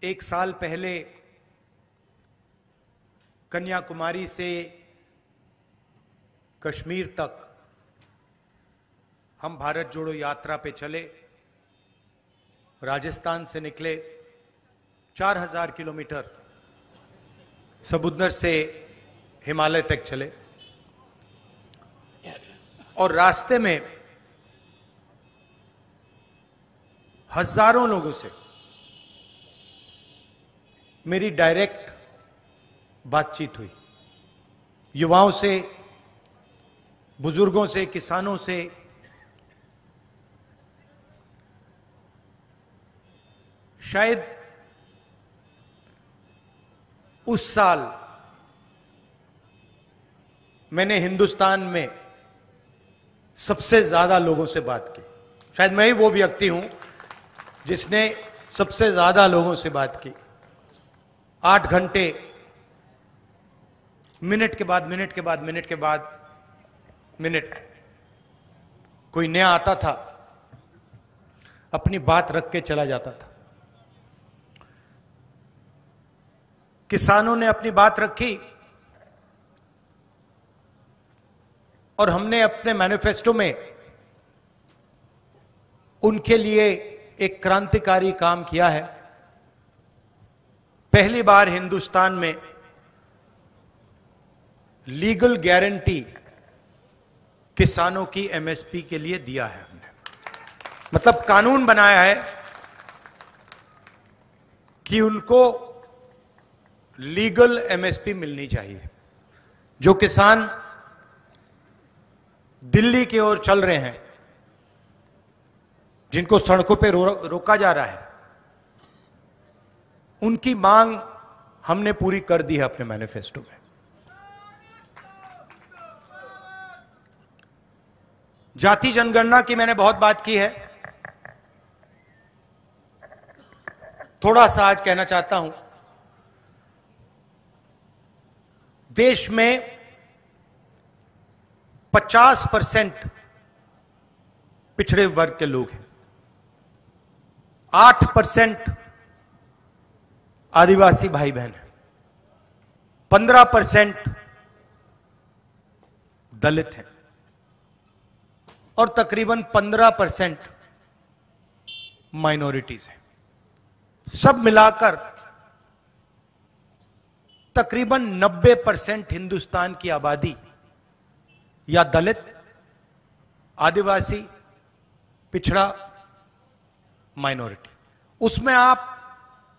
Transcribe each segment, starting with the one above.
एक साल पहले कन्याकुमारी से कश्मीर तक हम भारत जोड़ो यात्रा पे चले। राजस्थान से निकले, 4000 किलोमीटर समुद्र से हिमालय तक चले और रास्ते में हजारों लोगों से मेरी डायरेक्ट बातचीत हुई। युवाओं से, बुजुर्गों से, किसानों से, शायद उस साल मैंने हिंदुस्तान में सबसे ज्यादा लोगों से बात की। शायद मैं ही वो व्यक्ति हूं जिसने सबसे ज्यादा लोगों से बात की। 8 घंटे, मिनट के बाद मिनट के बाद मिनट के बाद मिनट, कोई नया आता था, अपनी बात रख के चला जाता था। किसानों ने अपनी बात रखी और हमने अपने मैनिफेस्टो में उनके लिए एक क्रांतिकारी काम किया है। पहली बार हिंदुस्तान में लीगल गारंटी किसानों की एमएसपी के लिए दिया है हमने। मतलब कानून बनाया है कि उनको लीगल एमएसपी मिलनी चाहिए। जो किसान दिल्ली की ओर चल रहे हैं, जिनको सड़कों पे रोका जा रहा है, उनकी मांग हमने पूरी कर दी है अपने मैनिफेस्टो में। जाति जनगणना की मैंने बहुत बात की है। थोड़ा सा आज कहना चाहता हूं। देश में 50% पिछड़े वर्ग के लोग हैं, 8% आदिवासी भाई बहन हैं, 15% दलित हैं और तकरीबन 15% माइनॉरिटीज हैं। सब मिलाकर तकरीबन 90% हिंदुस्तान की आबादी या दलित, आदिवासी, पिछड़ा, माइनॉरिटी। उसमें आप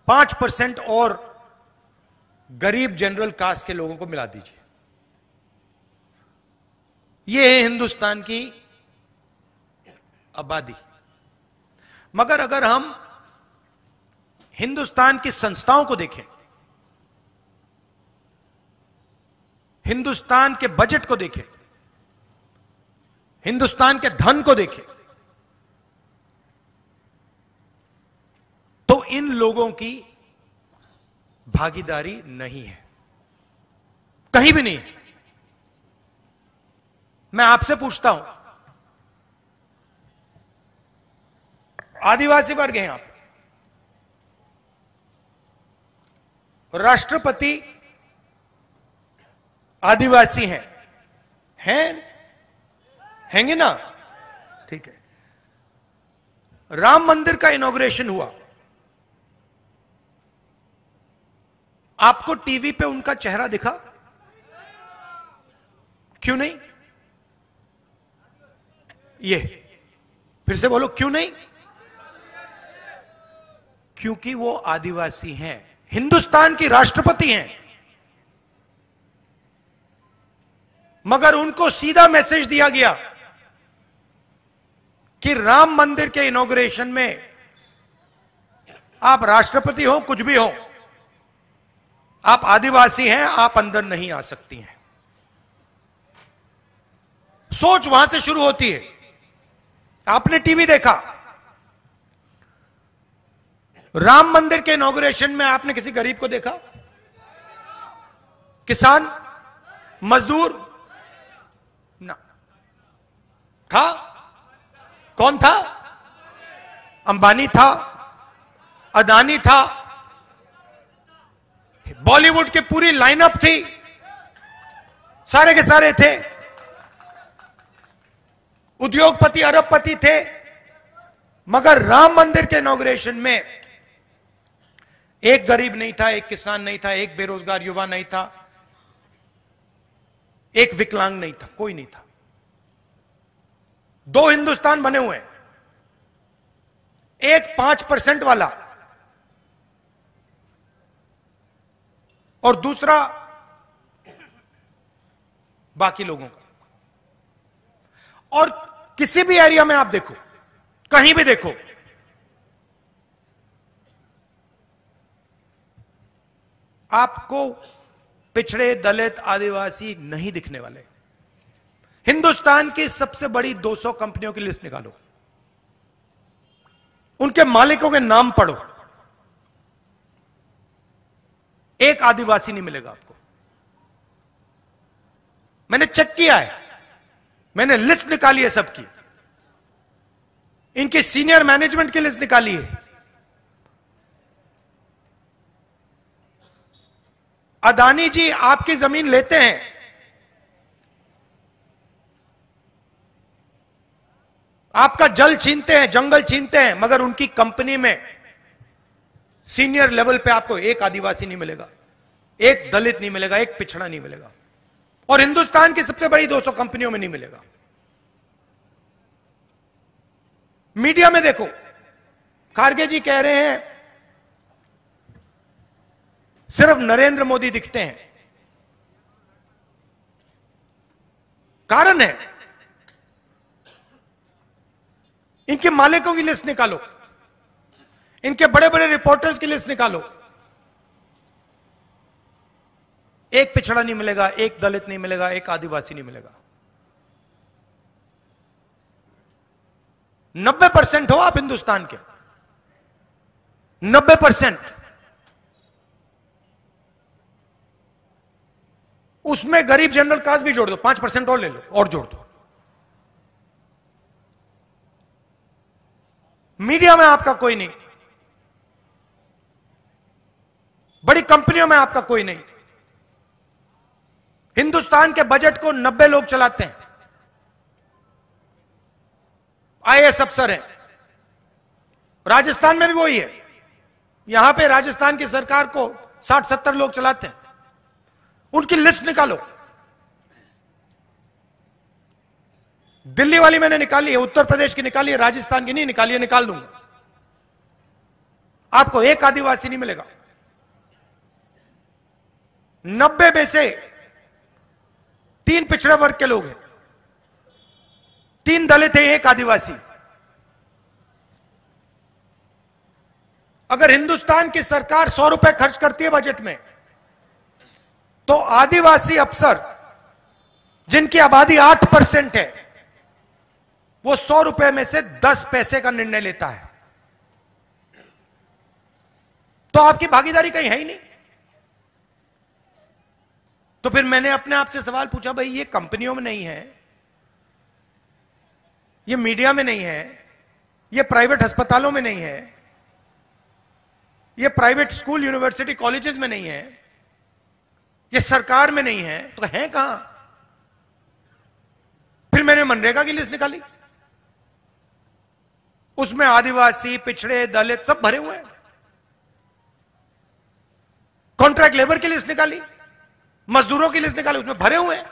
5% और गरीब जनरल कास्ट के लोगों को मिला दीजिए। यह है हिंदुस्तान की आबादी। मगर अगर हम हिंदुस्तान की संस्थाओं को देखें, हिंदुस्तान के बजट को देखें, हिंदुस्तान के धन को देखें, तो इन लोगों की भागीदारी नहीं है, कहीं भी नहीं है। मैं आपसे पूछता हूं, आदिवासी वर्ग है यहां पे, राष्ट्रपति आदिवासी हैं हैंगे ना? ठीक है। राम मंदिर का इनॉग्रेशन हुआ, आपको टीवी पे उनका चेहरा दिखा? क्यों नहीं? ये फिर से बोलो, क्यों नहीं? क्योंकि वो आदिवासी हैं, हिंदुस्तान की राष्ट्रपति हैं। मगर उनको सीधा मैसेज दिया गया कि राम मंदिर के इनॉग्रेशन में आप राष्ट्रपति हो, कुछ भी हो, आप आदिवासी हैं, आप अंदर नहीं आ सकती हैं। सोच वहां से शुरू होती है। आपने टीवी देखा, राम मंदिर के इनॉग्रेशन में आपने किसी गरीब को देखा? किसान, मजदूर ना था? कौन था? अंबानी था, अदानी था, बॉलीवुड की पूरी लाइनअप थी, सारे के सारे थे, उद्योगपति अरबपति थे, मगर राम मंदिर के इनॉग्रेशन में एक गरीब नहीं था, एक किसान नहीं था, एक बेरोजगार युवा नहीं था, एक विकलांग नहीं था, कोई नहीं था। दो हिंदुस्तान बने हुए हैं, एक 5% वाला और दूसरा बाकी लोगों का। और किसी भी एरिया में आप देखो, कहीं भी देखो, आपको पिछड़े, दलित, आदिवासी नहीं दिखने वाले। हिंदुस्तान की सबसे बड़ी 200 कंपनियों की लिस्ट निकालो, उनके मालिकों के नाम पढ़ो, एक आदिवासी नहीं मिलेगा आपको। मैंने चेक किया है, मैंने लिस्ट निकाली है सबकी, इनके सीनियर मैनेजमेंट की लिस्ट निकाली है। अदानी जी आपकी जमीन लेते हैं, आपका जल छीनते हैं, जंगल छीनते हैं, मगर उनकी कंपनी में सीनियर लेवल पे आपको एक आदिवासी नहीं मिलेगा, एक दलित नहीं मिलेगा, एक पिछड़ा नहीं मिलेगा, और हिंदुस्तान की सबसे बड़ी 200 कंपनियों में नहीं मिलेगा। मीडिया में देखो, खारगे जी कह रहे हैं सिर्फ नरेंद्र मोदी दिखते हैं। कारण है, इनके मालिकों की लिस्ट निकालो, इनके बड़े बड़े रिपोर्टर्स की लिस्ट निकालो, एक पिछड़ा नहीं मिलेगा, एक दलित नहीं मिलेगा, एक आदिवासी नहीं मिलेगा। 90% हो आप हिंदुस्तान के, 90%। उसमें गरीब जनरल कास्ट भी जोड़ दो, 5% और ले लो और जोड़ दो। मीडिया में आपका कोई नहीं, बड़ी कंपनियों में आपका कोई नहीं। हिंदुस्तान के बजट को 90 लोग चलाते हैं, आईएएस अफसर हैं। राजस्थान में भी वही है, यहां पे राजस्थान की सरकार को 60-70 लोग चलाते हैं। उनकी लिस्ट निकालो। दिल्ली वाली मैंने निकाली है, उत्तर प्रदेश की निकाली है, राजस्थान की नहीं निकाली है, निकाल दूंगा। आपको एक आदिवासी नहीं मिलेगा। 90 में से 3 पिछड़े वर्ग के लोग हैं, 3 दलित हैं, एक आदिवासी। अगर हिंदुस्तान की सरकार 100 रुपए खर्च करती है बजट में, तो आदिवासी अफसर जिनकी आबादी 8% है, वो 100 रुपए में से 10 पैसे का निर्णय लेता है। तो आपकी भागीदारी कहीं है ही नहीं। तो फिर मैंने अपने आप से सवाल पूछा, भाई ये कंपनियों में नहीं है, ये मीडिया में नहीं है, ये प्राइवेट अस्पतालों में नहीं है, ये प्राइवेट स्कूल, यूनिवर्सिटी, कॉलेजेस में नहीं है, ये सरकार में नहीं है, तो है कहां? फिर मैंने मनरेगा की लिस्ट निकाली, उसमें आदिवासी, पिछड़े, दलित सब भरे हुए हैं। कॉन्ट्रैक्ट लेबर की लिस्ट निकाली, मजदूरों की लिस्ट निकाली, उसमें भरे हुए हैं।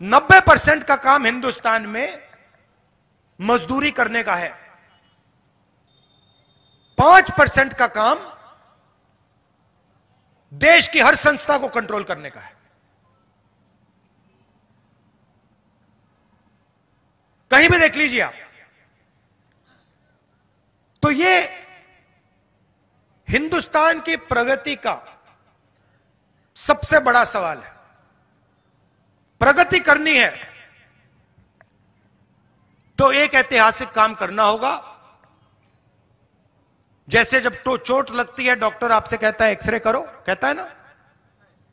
90% का काम हिंदुस्तान में मजदूरी करने का है, 5% का काम देश की हर संस्था को कंट्रोल करने का है। कहीं भी देख लीजिए आप। तो ये हिंदुस्तान की प्रगति का सबसे बड़ा सवाल है। प्रगति करनी है तो एक ऐतिहासिक काम करना होगा। जैसे जब तो चोट लगती है, डॉक्टर आपसे कहता है एक्सरे करो, कहता है ना,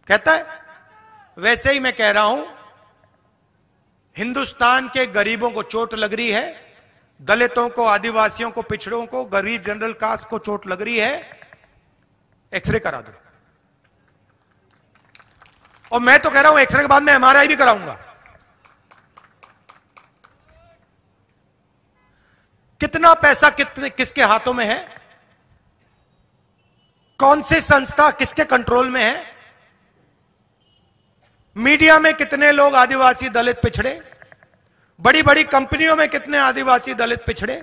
कहता है, वैसे ही मैं कह रहा हूं, हिंदुस्तान के गरीबों को चोट लग रही है, दलितों को, आदिवासियों को, पिछड़ों को, गरीब जनरल कास्ट को चोट लग रही है, एक्सरे करा दो। और मैं तो कह रहा हूं एक्सरे के बाद मैं एमआरआई भी कराऊंगा। कितना पैसा किसके हाथों में है, कौन सी संस्था किसके कंट्रोल में है, मीडिया में कितने लोग आदिवासी दलित पिछड़े, बड़ी बड़ी कंपनियों में कितने आदिवासी दलित पिछड़े,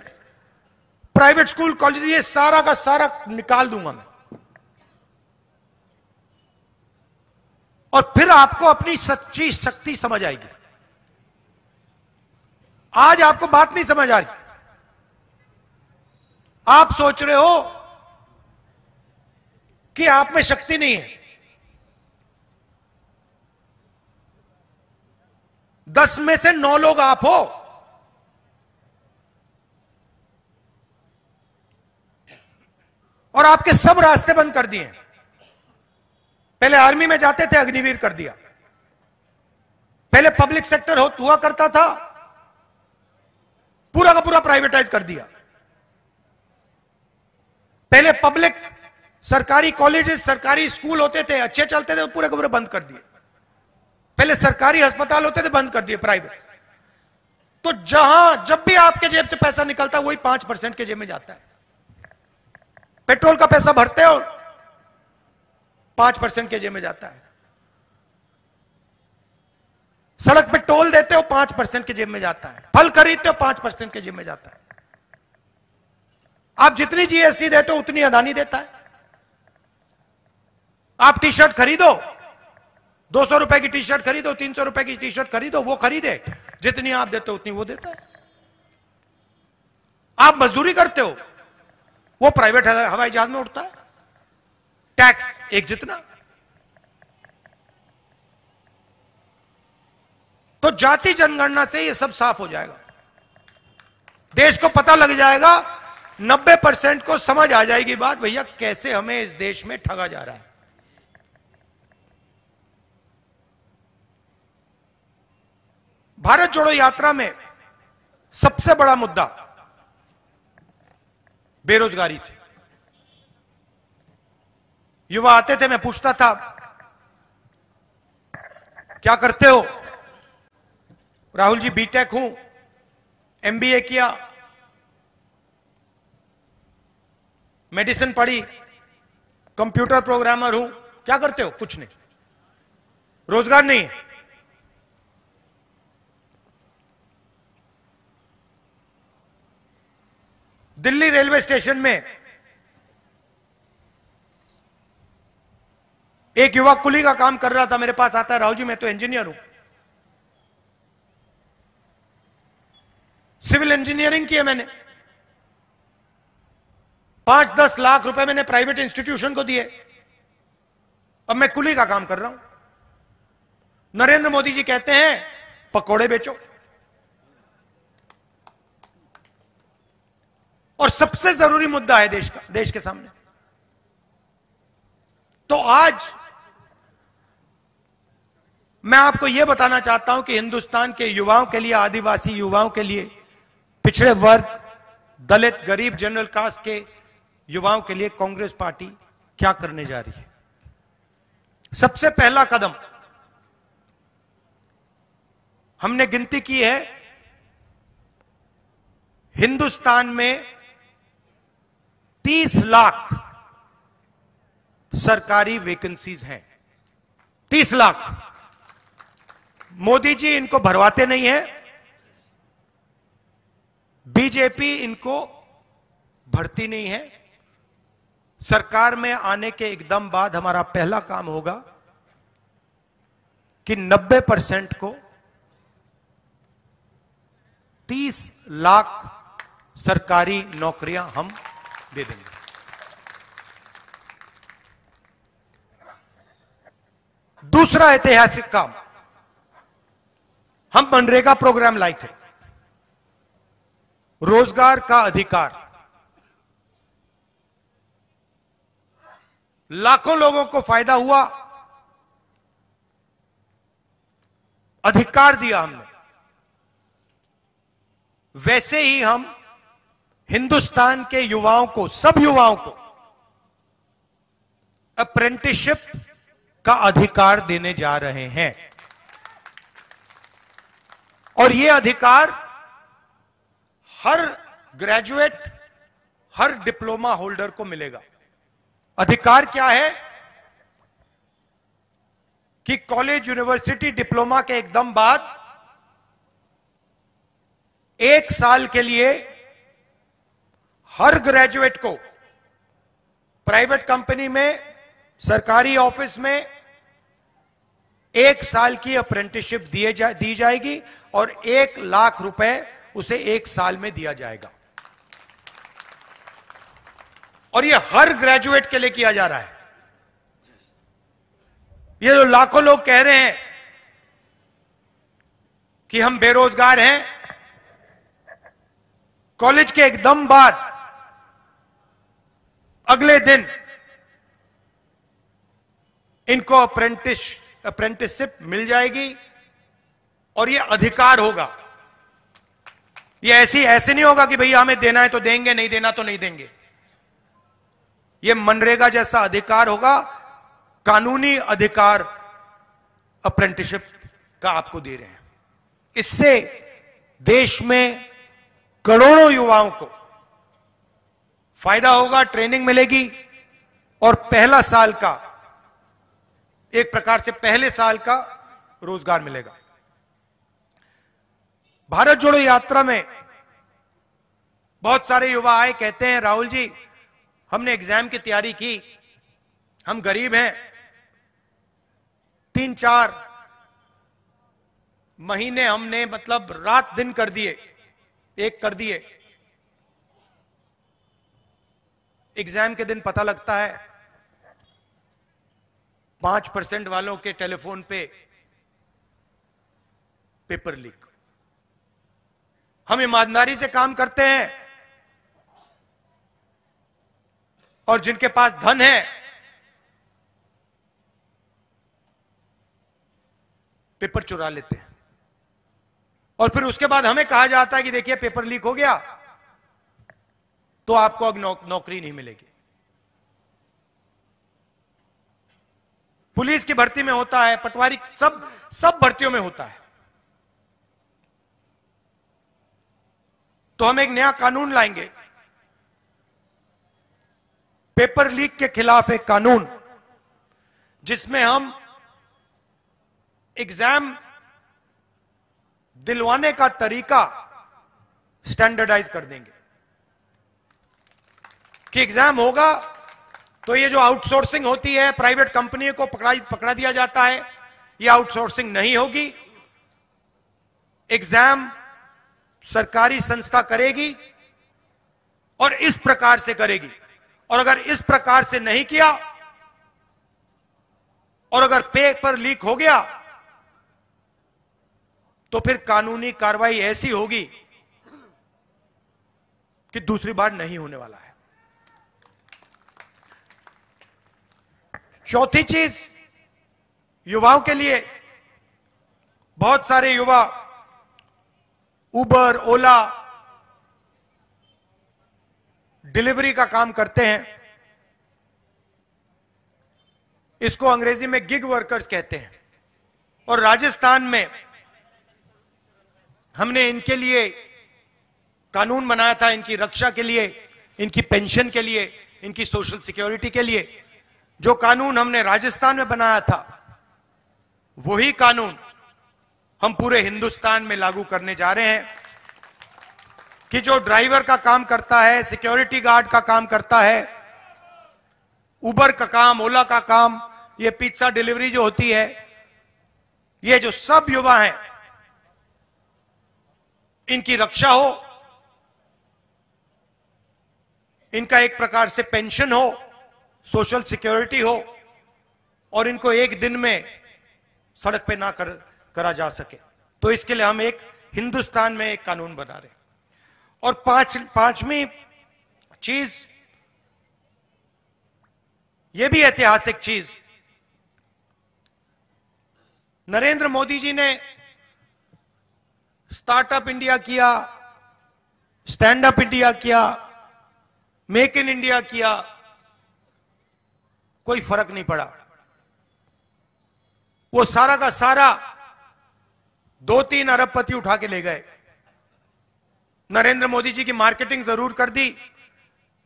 प्राइवेट स्कूल कॉलेज, ये सारा का सारा निकाल दूंगा मैं। और फिर आपको अपनी सच्ची शक्ति समझ आएगी। आज आपको बात नहीं समझ आ रही, आप सोच रहे हो कि आप में शक्ति नहीं है। 10 में से 9 लोग आप हो। और आपके सब रास्ते बंद कर दिए। पहले आर्मी में जाते थे, अग्निवीर कर दिया। पहले पब्लिक सेक्टर हुआ करता था, पूरा का पूरा प्राइवेटाइज कर दिया। पहले पब्लिक सरकारी कॉलेजेस, सरकारी स्कूल होते थे, अच्छे चलते थे, पूरे के पूरे बंद कर दिए। पहले सरकारी अस्पताल होते थे, बंद कर दिए प्राइवेट। तो जब भी आपके जेब से पैसा निकलता है, वही 5% के जेब में जाता है। पेट्रोल का पैसा भरते हो, 5% के जेब में जाता है। सड़क पे टोल देते हो, 5% के जेब में जाता है। फल खरीदते हो, 5% के जेब में जाता है। आप जितनी जीएसटी देते हो, उतनी अदानी देता है। आप टी शर्ट खरीदो, 200 रुपए की टी शर्ट खरीदो, 300 रुपए की टी शर्ट खरीदो, वो खरीदे, जितनी आप देते हो उतनी वो देता है। आप मजदूरी करते हो, वो प्राइवेट हवाई जहाज में उड़ता है, टैक्स एक जितना। तो जाति जनगणना से ये सब साफ हो जाएगा। देश को पता लग जाएगा, 90% को समझ आ जाएगी बात, भैया कैसे हमें इस देश में ठगा जा रहा है। भारत जोड़ो यात्रा में सबसे बड़ा मुद्दा बेरोजगारी थी। युवा आते थे, मैं पूछता था क्या करते हो? राहुल जी बीटेक हूं, एमबीए किया, मेडिसिन पढ़ी, कंप्यूटर प्रोग्रामर हूं। क्या करते हो? कुछ नहीं, रोजगार नहीं है। दिल्ली रेलवे स्टेशन में एक युवक कुली का काम कर रहा था, मेरे पास आता है, राहुल जी मैं तो इंजीनियर हूं, सिविल इंजीनियरिंग की है मैंने, 5-10 लाख रुपए मैंने प्राइवेट इंस्टीट्यूशन को दिए, अब मैं कुली का काम कर रहा हूं। नरेंद्र मोदी जी कहते हैं पकोड़े बेचो। और सबसे जरूरी मुद्दा है देश के सामने। तो आज मैं आपको यह बताना चाहता हूं कि हिंदुस्तान के युवाओं के लिए, आदिवासी युवाओं के लिए, पिछड़े वर्ग, दलित, गरीब, जनरल कास्ट के युवाओं के लिए कांग्रेस पार्टी क्या करने जा रही है। सबसे पहला कदम हमने गिनती की है, हिंदुस्तान में 30 लाख सरकारी वैकेंसीज हैं। 30 लाख। मोदी जी इनको भरवाते नहीं है, बीजेपी इनको भरती नहीं है। सरकार में आने के एकदम बाद हमारा पहला काम होगा कि 90% को 30 लाख सरकारी नौकरियां हम दे देंगे। दूसरा ऐतिहासिक काम, हम मनरेगा प्रोग्राम लाए थे, रोजगार का अधिकार। लाखों लोगों को फायदा हुआ, अधिकार दिया हमने। वैसे ही हम हिंदुस्तान के युवाओं को, सब युवाओं को अप्रेंटिसशिप का अधिकार देने जा रहे हैं। और यह अधिकार हर ग्रेजुएट, हर डिप्लोमा होल्डर को मिलेगा। अधिकार क्या है कि कॉलेज, यूनिवर्सिटी, डिप्लोमा के एकदम बाद 1 साल के लिए हर ग्रेजुएट को प्राइवेट कंपनी में, सरकारी ऑफिस में 1 साल की अप्रेंटिसशिप दी जाएगी और 1 लाख रुपए उसे 1 साल में दिया जाएगा। और यह हर ग्रेजुएट के लिए किया जा रहा है। ये जो लाखों लोग कह रहे हैं कि हम बेरोजगार हैं, कॉलेज के एकदम बाद अगले दिन इनको अप्रेंटिसशिप मिल जाएगी और यह अधिकार होगा। यह ऐसे नहीं होगा कि भैया हमें देना है तो देंगे, नहीं देना तो नहीं देंगे। यह मनरेगा जैसा अधिकार होगा, कानूनी अधिकार अप्रेंटिसशिप का आपको दे रहे हैं। इससे देश में करोड़ों युवाओं को फायदा होगा, ट्रेनिंग मिलेगी और पहला साल का, एक प्रकार से पहले साल का रोजगार मिलेगा। भारत जोड़ो यात्रा में बहुत सारे युवा आए, कहते हैं राहुल जी हमने एग्जाम की तैयारी की, हम गरीब हैं, 3-4 महीने हमने मतलब रात दिन कर दिए, एक कर दिए। एग्जाम के दिन पता लगता है 5% वालों के टेलीफोन पे पेपर लीक। हम ईमानदारी से काम करते हैं और जिनके पास धन है पेपर चुरा लेते हैं और फिर उसके बाद हमें कहा जाता है कि देखिए पेपर लीक हो गया तो आपको अब नौकरी नहीं मिलेगी। पुलिस की भर्ती में होता है, पटवारी, सब भर्तियों में होता है। तो हम एक नया कानून लाएंगे, पेपर लीक के खिलाफ एक कानून, जिसमें हम एग्जाम दिलवाने का तरीका स्टैंडर्डाइज कर देंगे कि एग्जाम होगा तो ये जो आउटसोर्सिंग होती है, प्राइवेट कंपनियों को पकड़ा दिया जाता है, ये आउटसोर्सिंग नहीं होगी। एग्जाम सरकारी संस्था करेगी और इस प्रकार से करेगी। और अगर इस प्रकार से नहीं किया और अगर पेपर लीक हो गया तो फिर कानूनी कार्रवाई ऐसी होगी कि दूसरी बार नहीं होने वाला है। चौथी चीज, युवाओं के लिए बहुत सारे युवा उबर, ओला, डिलीवरी का काम करते हैं। इसको अंग्रेजी में गिग वर्कर्स कहते हैं। और राजस्थान में हमने इनके लिए कानून बनाया था, इनकी रक्षा के लिए, इनकी पेंशन के लिए, इनकी सोशल सिक्योरिटी के लिए। जो कानून हमने राजस्थान में बनाया था वही कानून हम पूरे हिंदुस्तान में लागू करने जा रहे हैं कि जो ड्राइवर का काम करता है, सिक्योरिटी गार्ड का काम करता है, उबर का काम, ओला का काम, ये पिज्जा डिलीवरी जो होती है, ये जो सब युवा हैं इनकी रक्षा हो, इनका एक प्रकार से पेंशन हो, सोशल सिक्योरिटी हो और इनको एक दिन में सड़क पे ना करा जा सके। तो इसके लिए हम एक हिंदुस्तान में एक कानून बना रहे हैं। और पांचवी चीज, यह भी ऐतिहासिक चीज, नरेंद्र मोदी जी ने स्टार्टअप इंडिया किया, स्टैंड अप इंडिया किया, मेक इन इंडिया किया, कोई फर्क नहीं पड़ा। वो सारा का सारा 2-3 अरबपति उठा के ले गए। नरेंद्र मोदी जी की मार्केटिंग जरूर कर दी,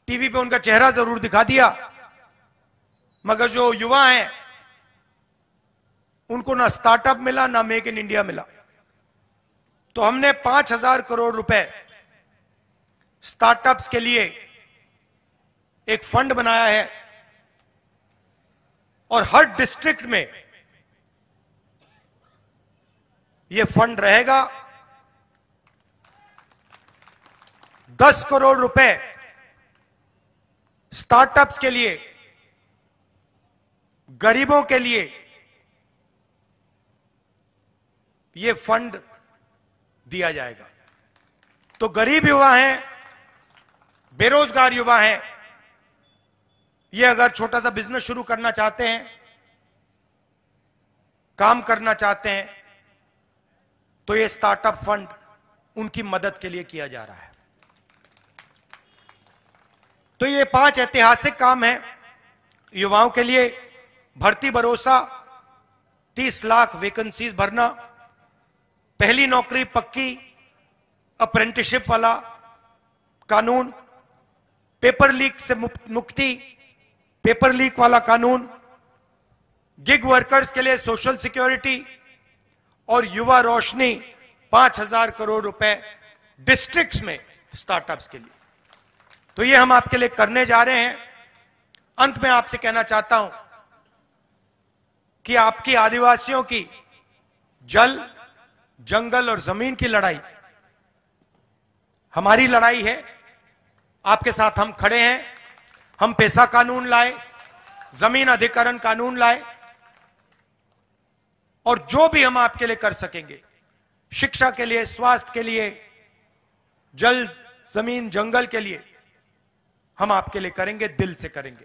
टीवी पे उनका चेहरा जरूर दिखा दिया, मगर जो युवा हैं उनको ना स्टार्टअप मिला ना मेक इन इंडिया मिला। तो हमने 5,000 करोड़ रुपए स्टार्टअप्स के लिए एक फंड बनाया है और हर डिस्ट्रिक्ट में यह फंड रहेगा। 10 करोड़ रुपए स्टार्टअप्स के लिए, गरीबों के लिए यह फंड दिया जाएगा। तो गरीब युवा हैं, बेरोजगार युवा हैं, ये अगर छोटा सा बिजनेस शुरू करना चाहते हैं, काम करना चाहते हैं, तो ये स्टार्टअप फंड उनकी मदद के लिए किया जा रहा है। तो ये 5 ऐतिहासिक काम हैं युवाओं के लिए। भर्ती भरोसा, 30 लाख वैकेंसीज भरना, पहली नौकरी पक्की, अप्रेंटिसशिप वाला कानून, पेपर लीक से मुक्ति, पेपर लीक वाला कानून, गिग वर्कर्स के लिए सोशल सिक्योरिटी और युवा रोशनी 5,000 करोड़ रुपए डिस्ट्रिक्ट्स में स्टार्टअप्स के लिए। तो ये हम आपके लिए करने जा रहे हैं। अंत में आपसे कहना चाहता हूं कि आपकी आदिवासियों की जल, जंगल और जमीन की लड़ाई हमारी लड़ाई है। आपके साथ हम खड़े हैं। हम पैसा कानून लाए, जमीन अधिकरण कानून लाए, और जो भी हम आपके लिए कर सकेंगे, शिक्षा के लिए, स्वास्थ्य के लिए, जल, जमीन, जंगल के लिए, हम आपके लिए करेंगे, दिल से करेंगे।